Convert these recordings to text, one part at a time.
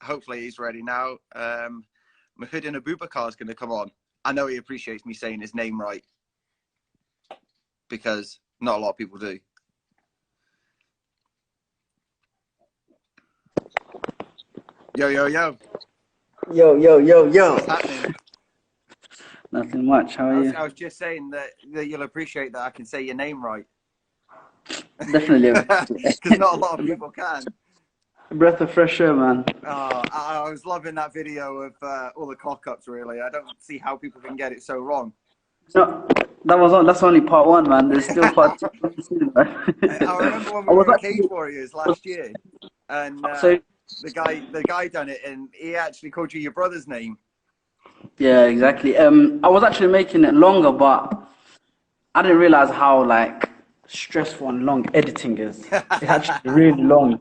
hopefully he's ready now. Muhidin Abubakar is going to come on. I know he appreciates me saying his name right, because not a lot of people do. Yo, yo, yo. Yo, yo, yo, yo. What's happening? Nothing much. How are you? I was just saying that you'll appreciate that I can say your name right. Definitely. Because not a lot of people can. A breath of fresh air, man. Oh, I was loving that video of all the cock-ups, really. I don't see how people can get it so wrong. No, that's only part one, man. There's still part two. I remember when we were at Cage Warriors last year, and the guy done it, and he actually called you your brother's name. Yeah, exactly. I was actually making it longer, but I didn't realize how stressful and long editing is. It's actually really long.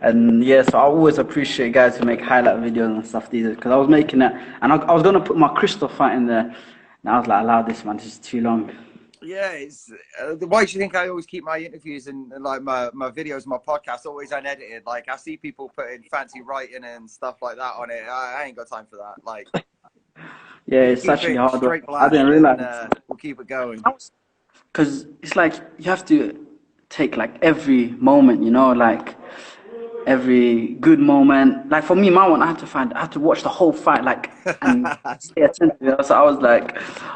And yeah, so I always appreciate guys who make highlight videos and stuff these days, because I was making it, and I was gonna put my Crystal fight in there, and I was like, allow this, man, this is too long. Yeah, it's why do you think I always keep my interviews and like my videos, my podcast always unedited? Like I see people putting fancy writing and stuff like that on it. I ain't got time for that. Like, yeah, it's actually hard. I didn't realize. We'll keep it going. Because it's like you have to take every moment, you know, every good moment. Like for me, my one, I had to watch the whole fight, and stay attentive. You know? So I was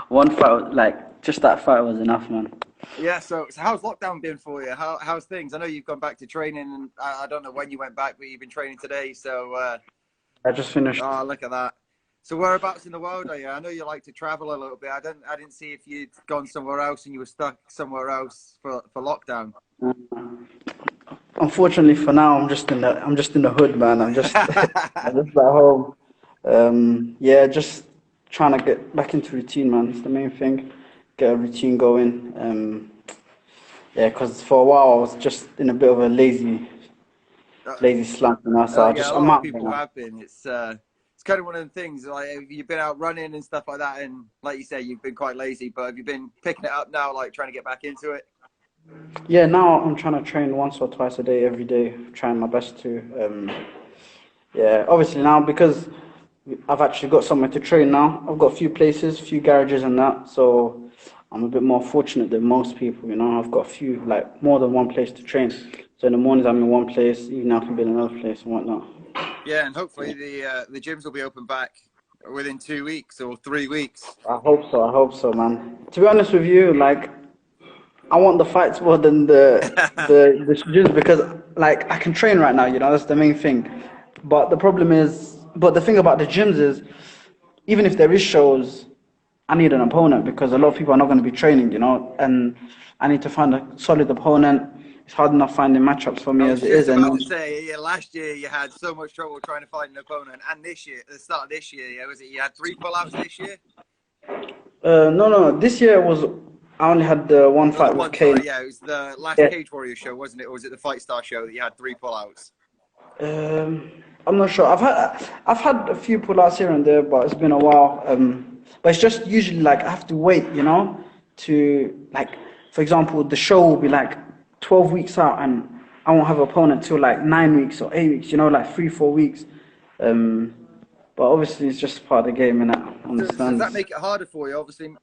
one fight, just that fight was enough, man. Yeah. So how's lockdown been for you? How's things? I know you've gone back to training, and I don't know when you went back, but you've been training today. So I just finished. Oh, look at that. So whereabouts in the world are you? I know you like to travel a little bit. I didn't see if you'd gone somewhere else and you were stuck somewhere else for lockdown. Unfortunately, for now, I'm just in the hood, man. I'm just I'm just at home. Yeah, just trying to get back into routine, man. It's the main thing. Get a routine going. Yeah, because for a while I was just in a bit of a lazy slump, you know. So a lot of people have been. It's kind of one of the things, like you've been out running and stuff like that, and like you say, you've been quite lazy, but have you been picking it up now, like trying to get back into it? Yeah, now I'm trying to train once or twice a day, every day, trying my best to. Yeah, obviously now, because I've actually got somewhere to train now. I've got a few places, few garages and that, so I'm a bit more fortunate than most people, you know. I've got a few, more than one place to train. So in the mornings I'm in one place, even I can be in another place and whatnot. Yeah, and hopefully the gyms will be open back within 2 weeks or 3 weeks. I hope so, man. To be honest with you, I want the fights more than the gyms, because I can train right now, you know, that's the main thing. But the thing about the gyms is, even if there is shows, I need an opponent, because a lot of people are not going to be training, you know, and I need to find a solid opponent. It's hard enough finding matchups for me as it is. I was just about to say, yeah, last year you had so much trouble trying to find an opponent, and this year, at the start of this year, yeah, you had 3 pullouts this year? No, this year I only had the one fight with Kane. Yeah, it was the last Cage Warrior show, wasn't it? Or was it the Fight Star show that you had 3 pullouts? I'm not sure. I've had a few pullouts here and there, but it's been a while. But it's just usually I have to wait, you know, to for example, the show will be 12 weeks out, and I won't have an opponent till 9 weeks or 8 weeks, you know, 3-4 weeks. But obviously it's just part of the game, innit? Does that make it harder for you? Obviously,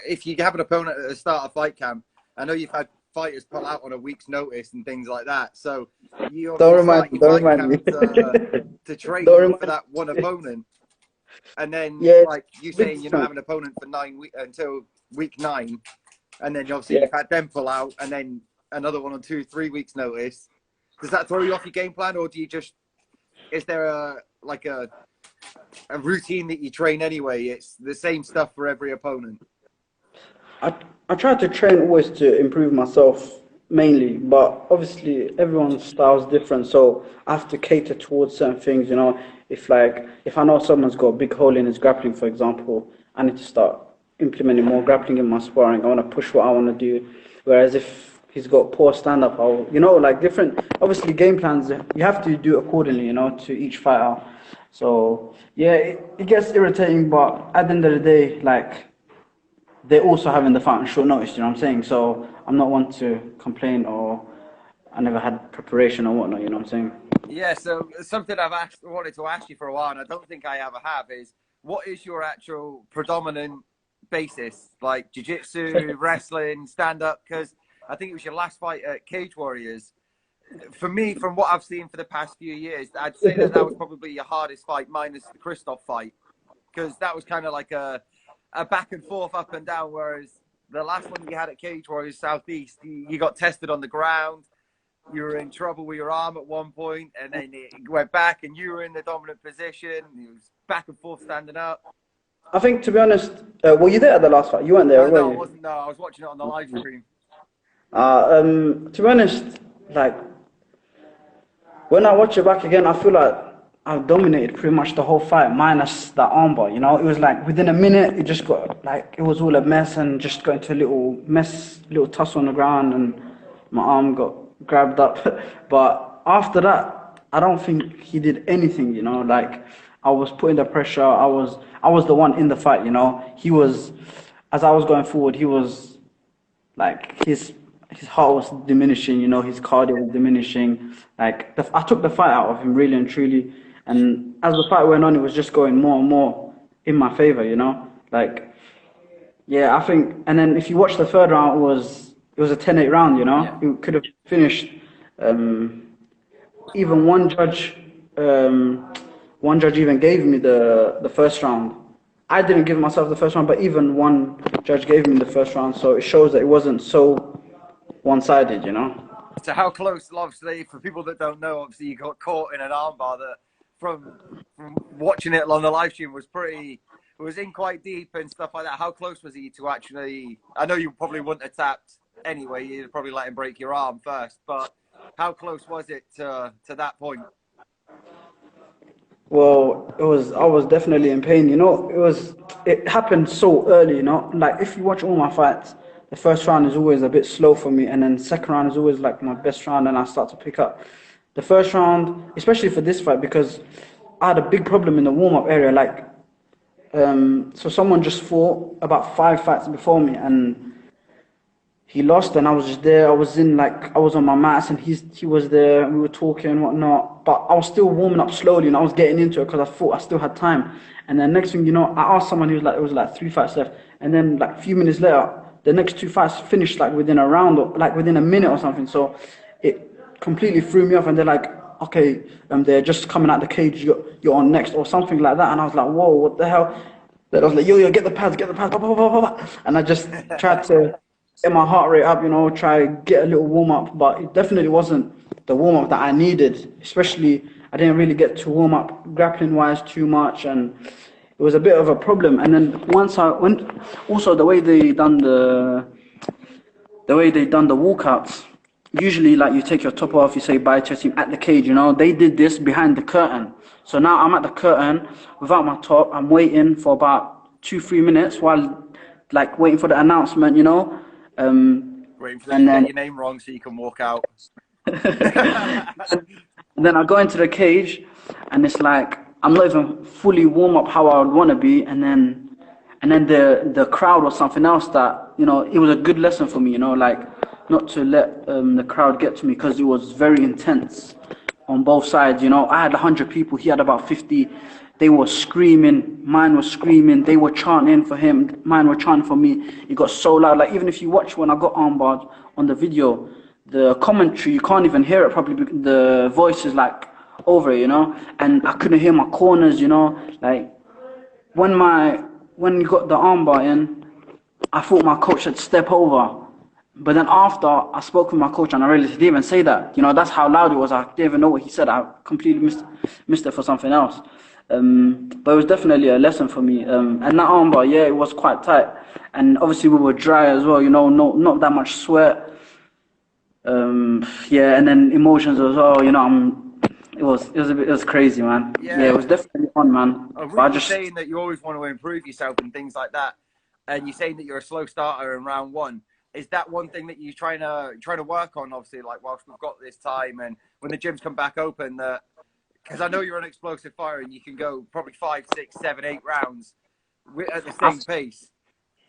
if you have an opponent at the start of fight camp, I know you've had fighters pull out on a week's notice and things like that. So you don't remind me to train for that one opponent, and then you saying you're not having an opponent for 9 weeks until week 9, and then obviously you've had them pull out, and then another one on 2-3 weeks notice. Does that throw you off your game plan, or do you is there a routine that you train anyway? It's the same stuff for every opponent. I try to train always to improve myself mainly, but obviously everyone's style is different, so I have to cater towards certain things, you know. If I know someone's got a big hole in his grappling, for example, I need to start implementing more grappling in my sparring. I want to push what I want to do. Whereas if he's got poor stand-up, different, obviously game plans, you have to do accordingly, you know, to each fighter. So yeah, it gets irritating, but at the end of the day, they're also having the fight on short notice, you know what I'm saying? So I'm not one to complain, or I never had preparation or whatnot, you know what I'm saying? Yeah, so something wanted to ask you for a while, and I don't think I ever have, is what is your actual predominant basis? Like jiu-jitsu, wrestling, stand-up? Because I think it was your last fight at Cage Warriors. For me, from what I've seen for the past few years, I'd say that was probably your hardest fight, minus the Christoph fight, because that was kind of like a back and forth, up and down, whereas the last one you had at Cage Warriors Southeast, you got tested on the ground. You were in trouble with your arm at one point, and then it went back, and you were in the dominant position. It was back and forth, standing up. I think, to be honest, were you there at the last fight? You weren't there, were No, you? I wasn't. No, I was watching it on the live stream. To be honest, like, when I watch it back again, I feel like I've dominated pretty much the whole fight, minus that armbar. You know, it was like within a minute, it just got like it was all a mess, and just got into a little tussle on the ground, and my arm got grabbed up. But after that, I don't think he did anything. You know, like I was putting the pressure. I was the one in the fight. You know, he was, as I was going forward, he was like his heart was diminishing, you know, his cardio was diminishing. Like I took the fight out of him really and truly, and as the fight went on, it was just going more and more in my favor, you know. Like, yeah, I think. And then if you watch the third round, it was a 10-8 round, you know. Yeah. It could have finished. Even one judge even gave me the first round. I didn't give myself the first round, but even one judge gave me the first round, so it shows that it wasn't so one-sided, you know. So how close, obviously, for people that don't know, obviously you got caught in an armbar that, from watching it on the live stream, it was in quite deep and stuff like that. How close was he to actually? I know you probably wouldn't have tapped anyway. You'd probably let him break your arm first, but how close was it to that point? Well, I was definitely in pain, you know. It happened so early, you know. Like if you watch all my fights, the first round is always a bit slow for me, and then second round is always like my best round, and I start to pick up. The first round, especially for this fight, because I had a big problem in the warm-up area. Like, so someone just fought about 5 fights before me, and he lost, and I was just there. I was on my mats, and he was there, and we were talking and whatnot. But I was still warming up slowly, and I was getting into it because I thought I still had time. And then next thing you know, I asked someone, it was like 3 fights left, and then like a few minutes later, the next 2 fights finished like within a round or like within a minute or something. So it completely threw me off, and they're like, okay, they're just coming out the cage, you're on next or something like that. And I was like, whoa, what the hell? Then I was like, yo, get the pads, blah, blah, blah, blah, blah. And I just tried to get my heart rate up, you know, try get a little warm up, but it definitely wasn't the warm up that I needed. Especially, I didn't really get to warm up grappling wise too much, and it was a bit of a problem. And then once I went, also the way they done the walkouts. Usually, like you take your top off, you say bye to your team at the cage. You know, they did this behind the curtain. So now I'm at the curtain without my top. I'm waiting for about 2-3 minutes while, like, waiting for the announcement. You know. Waiting for them to get your name wrong so you can walk out. And then I go into the cage, and it's like I'm not even fully warm up how I would want to be, and then the crowd was something else that, you know, it was a good lesson for me, you know, like not to let the crowd get to me, because it was very intense on both sides. You know, I had 100 people, he had about 50. They were screaming, mine was screaming, they were chanting for him, mine were chanting for me. It got so loud. Like, even if you watch when I got armbarred on the video, the commentary, you can't even hear it properly, the voice is like over, you know, and I couldn't hear my corners, you know. Like, when you got the armbar in, I thought my coach had step over. But then after I spoke with my coach, and I realized he didn't even say that. You know, that's how loud it was. I didn't even know what he said. I completely missed it for something else. But it was definitely a lesson for me. And that armbar, yeah, it was quite tight. And obviously we were dry as well, you know, not that much sweat. Yeah, and then emotions as well, you know. It was crazy, man. Yeah, it was definitely fun, man. I'm just saying that you always want to improve yourself and things like that, and you're saying that you're a slow starter in round 1. Is that one thing that you're trying to work on? Obviously, like, whilst we've got this time, and when the gyms come back open, because I know you're an explosive fighter and you can go probably 5, 6, 7, 8 rounds at the same pace.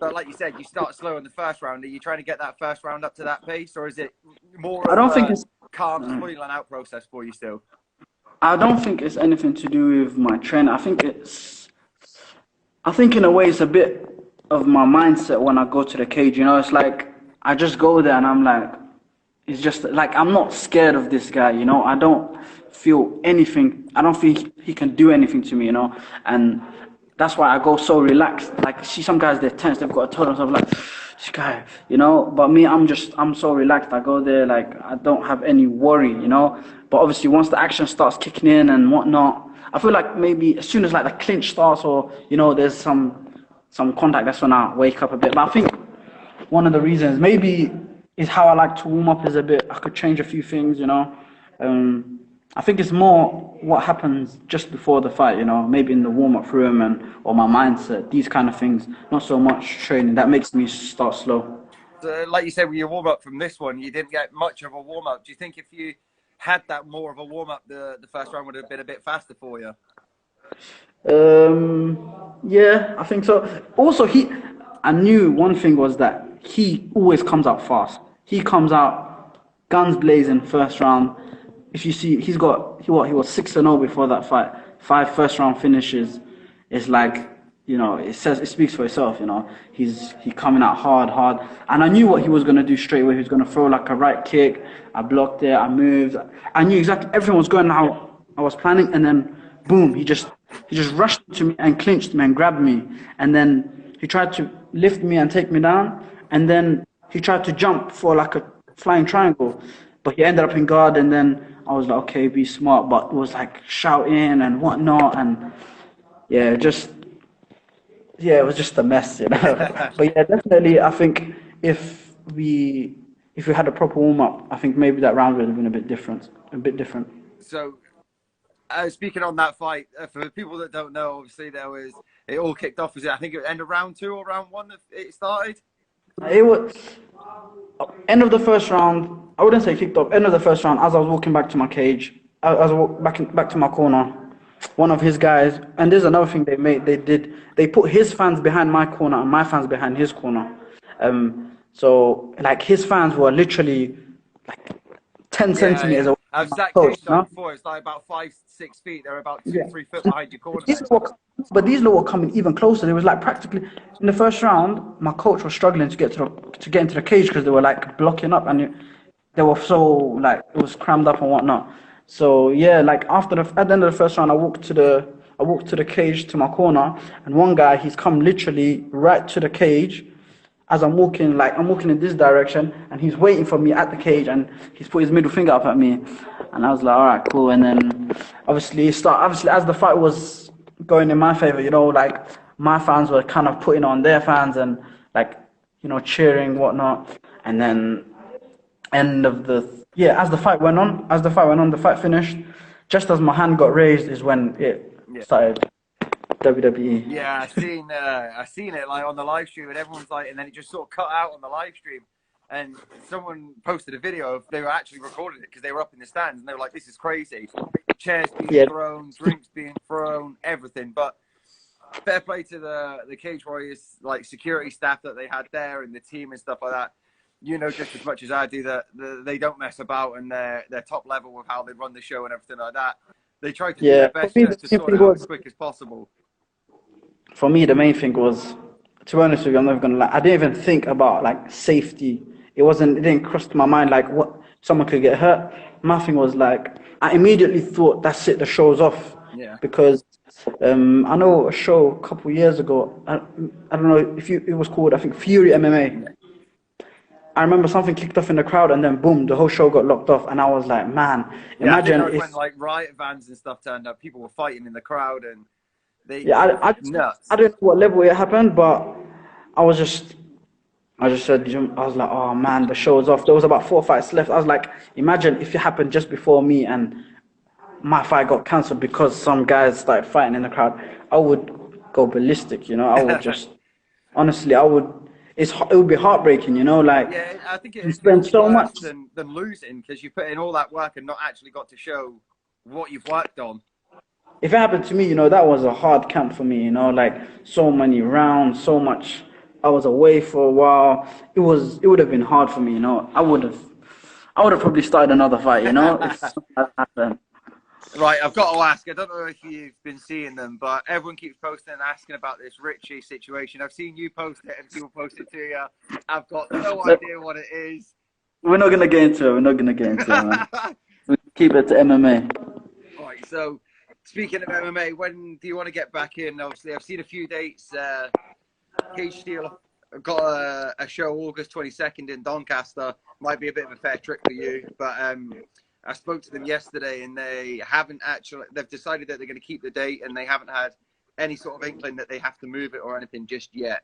But like you said, you start slow in the first round. Are you trying to get that first round up to that pace, or is it more of a calm, feeling out process for you still? I don't think it's anything to do with my training. I think in a way it's a bit of my mindset when I go to the cage. You know, it's like I just go there and I'm like, it's just like I'm not scared of this guy. You know, I don't feel anything. I don't feel he can do anything to me. You know, and that's why I go so relaxed. Like, see some guys, they're tense. They've got to tell themselves like, this guy, you know. But me, I'm so relaxed. I go there like I don't have any worry, you know. But obviously, once the action starts kicking in and whatnot, I feel like maybe as soon as like the clinch starts, or you know, there's some contact, that's when I wake up a bit. But I think one of the reasons maybe is how I like to warm up is a bit. I could change a few things, you know. I think it's more what happens just before the fight, you know, maybe in the warm-up room and or my mindset, these kind of things. Not so much training. That makes me start slow. So, like you said, with your warm-up from this one, you didn't get much of a warm-up. Do you think if you had that more of a warm-up, the first round would have been a bit faster for you? Yeah, I think so. Also, I knew one thing was that he always comes out fast. He comes out guns blazing first round. If you see, he was 6-0 before that fight. 5 first round finishes. It's like, you know, it speaks for itself. You know, he coming out hard, and I knew what he was gonna do straight away. He was gonna throw like a right kick. I blocked it. I moved. I knew exactly everything was going how I was planning, and then boom, he just rushed to me and clinched me and grabbed me, and then he tried to lift me and take me down, and then he tried to jump for like a flying triangle, but he ended up in guard, and then I was like, okay, be smart, but it was like shouting and whatnot, and yeah, it was just a mess, you know. But yeah, definitely, I think if we had a proper warm up, I think maybe that round would have been a bit different. So, speaking on that fight, for people that don't know, obviously it all kicked off. Was it? I think it ended round 2 or round 1 that it started. It was end of the first round. I wouldn't say kicked off. End of the first round, as I was walking back to my cage, as I walked back to my corner, one of his guys, and there's another thing they put his fans behind my corner and my fans behind his corner. So like his fans were literally like 10 centimeters away. I've sat cage before. It's like about 5-6 feet. They're about 2-3 foot behind your corner. But these lot were coming even closer. It was like practically in the first round, my coach was struggling to get into the cage because they were like blocking up, and they were so like it was crammed up and whatnot. So yeah, like at the end of the first round, I walked to the cage to my corner, and one guy, he's come literally right to the cage as I'm walking in this direction, and he's waiting for me at the cage, and he's put his middle finger up at me, and I was like, all right, cool. And then obviously as the fight was going in my favor, you know, like my fans were kind of putting on their fans and like, you know, cheering, whatnot. And then as the fight went on, the fight finished. Just as my hand got raised is when it started. WWE. Yeah, I seen it like on the live stream, and everyone's like, and then it just sort of cut out on the live stream, and someone posted a video of they were actually recording it because they were up in the stands, and they were like, "This is crazy, chairs being thrown, drinks being thrown, everything." But fair play to the Cage Warriors, like security staff that they had there and the team and stuff like that. You know just as much as I do that they don't mess about, and they're top level with how they run the show and everything like that. They try to do their best just to sort it out as quick as possible. For me, the main thing was, to be honest with you, I'm never gonna lie, I didn't even think about like safety. It didn't cross my mind like what someone could get hurt. My thing was like, I immediately thought that's it, the show's off. Yeah. Because I know a show a couple of years ago. I don't know if it was called, I think, Fury MMA. I remember something kicked off in the crowd, and then boom, the whole show got locked off, and I was like, man, imagine if when like riot vans and stuff turned up, people were fighting in the crowd, and I don't know what level it happened, but I just said, I was like, oh man, the show is off. There was about 4 fights left. I was like, imagine if it happened just before me and my fight got cancelled because some guys started fighting in the crowd. I would go ballistic, you know. I would just, honestly, it would be heartbreaking, you know, like. Yeah, I think you spend so much than losing because you put in all that work and not actually got to show what you've worked on. If it happened to me, you know, that was a hard camp for me, you know, like so many rounds, so much. I was away for a while. It would have been hard for me, you know. I would have probably started another fight, you know, if that happened. Right, I've got to ask. I don't know if you've been seeing them, but everyone keeps posting and asking about this Richie situation. I've seen you post it and people post it to you. I've got no idea what it is. We're not gonna get into it. We're not gonna get into it, man. We keep it to MMA. Right. So, speaking of MMA, when do you want to get back in? Obviously, I've seen a few dates. Cage Steel got a show August 22nd in Doncaster. Might be a bit of a fair trick for you, but I spoke to them yesterday, and they haven't actually. They've decided that they're going to keep the date, and they haven't had any sort of inkling that they have to move it or anything just yet.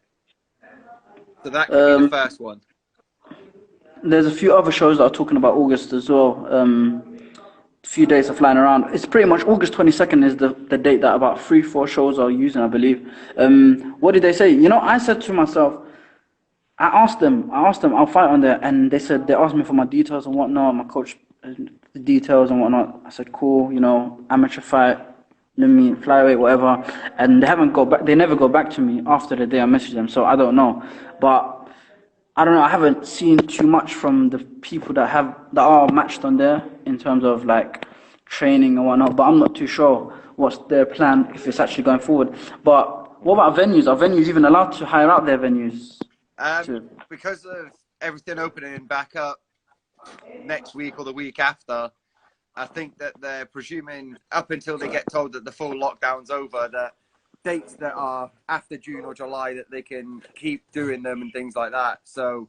So that could be the first one. There's a few other shows that are talking about August as well. A few days are flying around. It's pretty much August 22nd is the date that about 3-4 shows are using, I believe. What did they say? You know, I said to myself, I asked them, I'll fight on there, and they asked me for my details and whatnot, my coach, the details and whatnot. I said, cool, you know, amateur fight, let me flyweight, whatever. And they never go back to me after the day I messaged them, so I don't know. But I don't know, I haven't seen too much from the people that are matched on there in terms of like training and whatnot, but I'm not too sure what's their plan if it's actually going forward. But what about venues? Are venues even allowed to hire out their venues? Because of everything opening back up next week or the week after, I think that they're presuming up until they get told that the full lockdown's over, that dates that are after June or July that they can keep doing them and things like that. So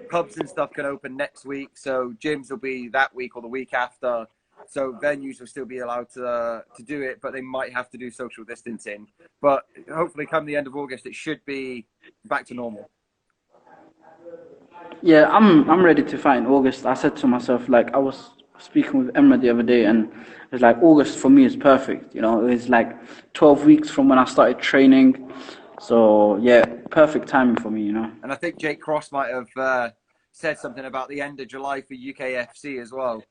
pubs and stuff can open next week, so gyms will be that week or the week after. So venues will still be allowed to do it, but they might have to do social distancing. But hopefully come the end of August, it should be back to normal. Yeah, I'm ready to fight in August. I said to myself, like, I was speaking with Emma the other day, and it's like August for me is perfect. You know, it's like 12 weeks from when I started training. So yeah, perfect timing for me, you know. And I think Jake Cross might have said something about the end of July for UKFC as well.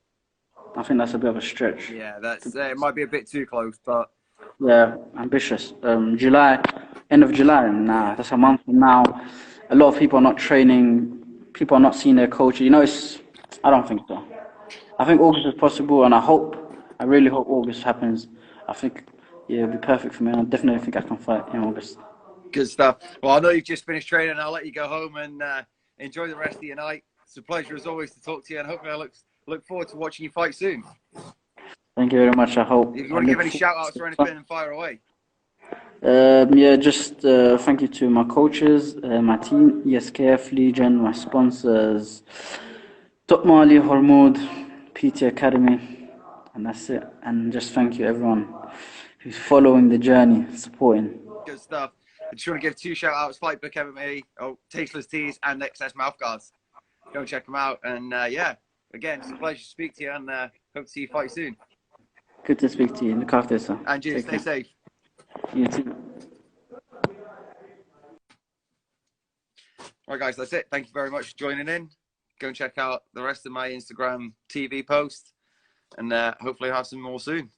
I think that's a bit of a stretch. Yeah, that's it might be a bit too close, but yeah, ambitious. July, end of July. Nah, that's a month from now. A lot of people are not training. People are not seeing their coach. You know, I don't think so. I think August is possible, and I really hope August happens. I think, yeah, it'll be perfect for me. I definitely think I can fight in August. Good stuff. Well, I know you've just finished training. I'll let you go home and enjoy the rest of your night. It's a pleasure as always to talk to you, and hopefully I look forward to watching you fight soon. Thank you very much. I hope. If you want to give any shout outs or anything, fire away. Yeah, just thank you to my coaches, my team, ESKF Legion, my sponsors, Top Mali, Hormud, PT Academy, and that's it. And just thank you everyone who's following the journey, supporting. Good stuff. I just want to give 2 shout outs: Fightbook MMA, Tasteless Teas, and XS Mouthguards. Go check them out. And yeah, again, it's a pleasure to speak to you, and hope to see you fight soon. Good to speak to you. Look after yourself. And you, stay safe. You too. Right, guys, that's it. Thank you very much for joining in. Go and check out the rest of my Instagram TV post, and hopefully I'll have some more soon.